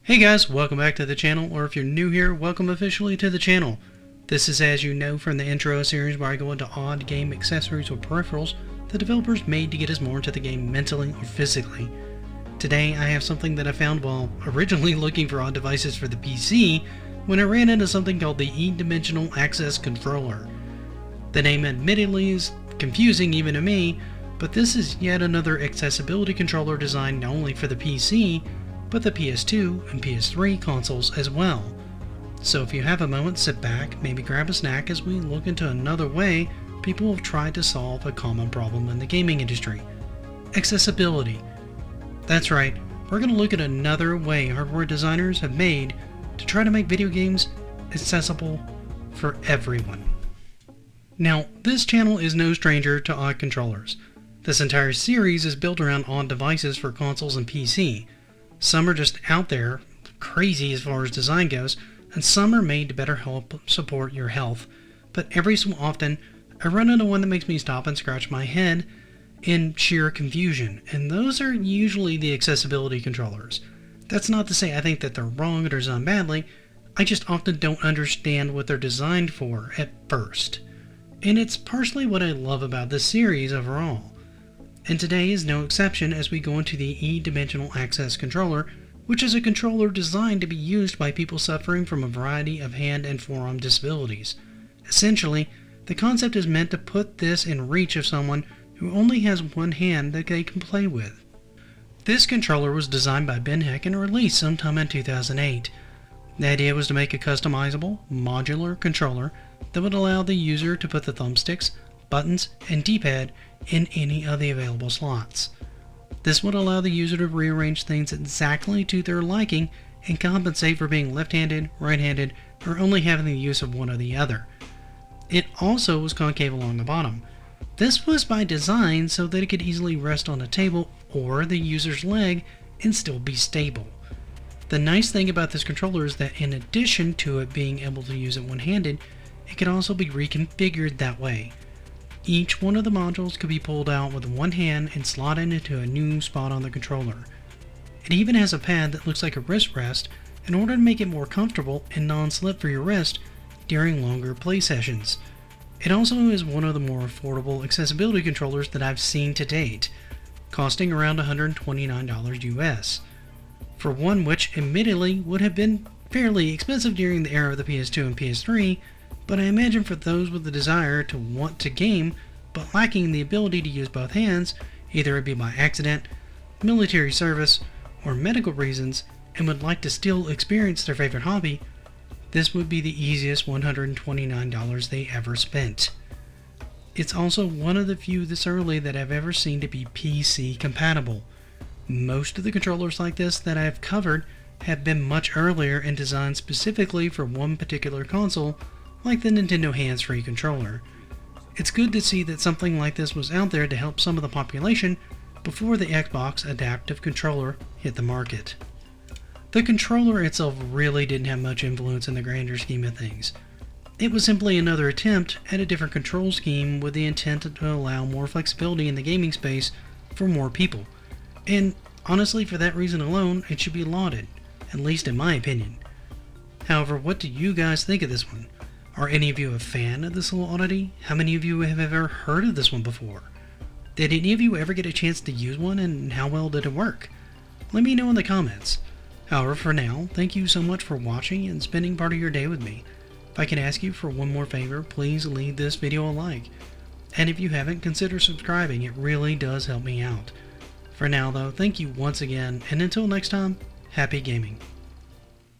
Hey guys, welcome back to the channel, or if you're new here, welcome officially to the channel. This is, as you know from the intro series, where I go into odd game accessories or peripherals the developers made to get us more into the game mentally or physically. Today I have something that I found while originally looking for odd devices for the PC when I ran into something called the Edimensional Access Controller. The name admittedly is confusing even to me, but this is yet another accessibility controller designed not only for the PC, but the PS2 and PS3 consoles as well. So if you have a moment, sit back, maybe grab a snack as we look into another way people have tried to solve a common problem in the gaming industry: accessibility. That's right, we're going to look at another way hardware designers have made to try to make video games accessible for everyone. Now, this channel is no stranger to odd controllers. This entire series is built around odd devices for consoles and PC. Some are just out there, crazy as far as design goes, and some are made to better help support your health. But every so often, I run into one that makes me stop and scratch my head in sheer confusion, and those are usually the accessibility controllers. That's not to say I think that they're wrong or designed badly, I just often don't understand what they're designed for at first. And it's partially what I love about this series overall. And today is no exception as we go into the Edimensional Access Controller, which is a controller designed to be used by people suffering from a variety of hand and forearm disabilities. Essentially, the concept is meant to put this in reach of someone who only has one hand that they can play with. This controller was designed by Ben Heck and released sometime in 2008. The idea was to make a customizable, modular controller that would allow the user to put the thumbsticks, buttons, and D-pad in any of the available slots. This would allow the user to rearrange things exactly to their liking and compensate for being left-handed, right-handed, or only having the use of one or the other. It also was concave along the bottom. This was by design so that it could easily rest on a table or the user's leg and still be stable. The nice thing about this controller is that in addition to it being able to use it one-handed, it can also be reconfigured that way. Each one of the modules could be pulled out with one hand and slotted into a new spot on the controller. It even has a pad that looks like a wrist rest in order to make it more comfortable and non-slip for your wrist during longer play sessions. It also is one of the more affordable accessibility controllers that I've seen to date, costing around $129 US, for one which admittedly would have been fairly expensive during the era of the PS2 and PS3, but I imagine for those with the desire to want to game but lacking the ability to use both hands, either it be by accident, military service, or medical reasons, and would like to still experience their favorite hobby, this would be the easiest $129 they ever spent. It's also one of the few this early that I've ever seen to be PC compatible. Most of the controllers like this that I've covered have been much earlier and designed specifically for one particular console, like the Nintendo hands-free controller. It's good to see that something like this was out there to help some of the population before the Xbox adaptive controller hit the market. The controller itself really didn't have much influence in the grander scheme of things. It was simply another attempt at a different control scheme with the intent to allow more flexibility in the gaming space for more people. And honestly, for that reason alone, it should be lauded, at least in my opinion. However, what do you guys think of this one? Are any of you a fan of this little oddity? How many of you have ever heard of this one before? Did any of you ever get a chance to use one, and how well did it work? Let me know in the comments. However, for now, thank you so much for watching and spending part of your day with me. If I can ask you for one more favor, please leave this video a like. And if you haven't, consider subscribing, it really does help me out. For now though, thank you once again, and until next time, happy gaming.